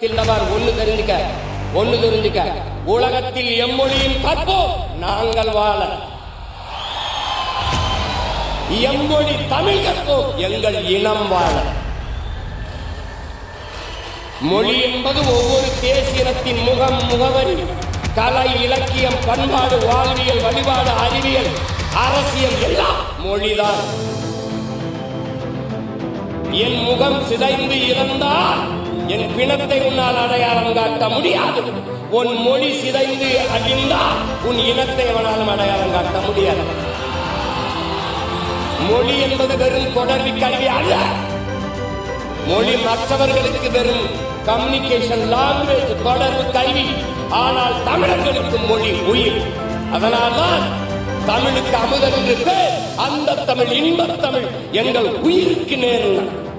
ஒண்ணு தெரிஞ்சுக்க உலகத்தில் எம்மொழியும் கற்போம் நாங்கள் வாழ, எம்மொழி தமிழ் கற்போம் எங்கள் இனம் வாழ. மொழி என்பது ஒவ்வொரு தேசியத்தின் முகவரி. கலை, இலக்கியம், பண்பாடு, வாழ்வியல், வழிபாடு, அறிவியல், அரசியல் எல்லாம் மொழிதான். என் முகம் சிதைந்து இருந்தால் என் பிணத்தை உன்னால் அடையாளம் காட்ட முடியாது. உன் மொழி சிதைந்து அழிந்தால் உன் இனத்தை அவனாலும் அடையாளம் காட்ட முடியாது. மொழி என்பது வெறும் தொடர்பு கல்வி அல்ல. மொழி மற்றவர்களுக்கு வெறும் கம்யூனிகேஷன், லாங்குவேஜ், தொடர்பு கல்வி. ஆனால் தமிழர்களுக்கு மொழி உயிர். அதனால்தான் தமிழுக்கு அமுதன் என்று பேர். அந்த தமிழ், இன்பத் தமிழ் எங்கள் உயிருக்கு நேர்ந்தது.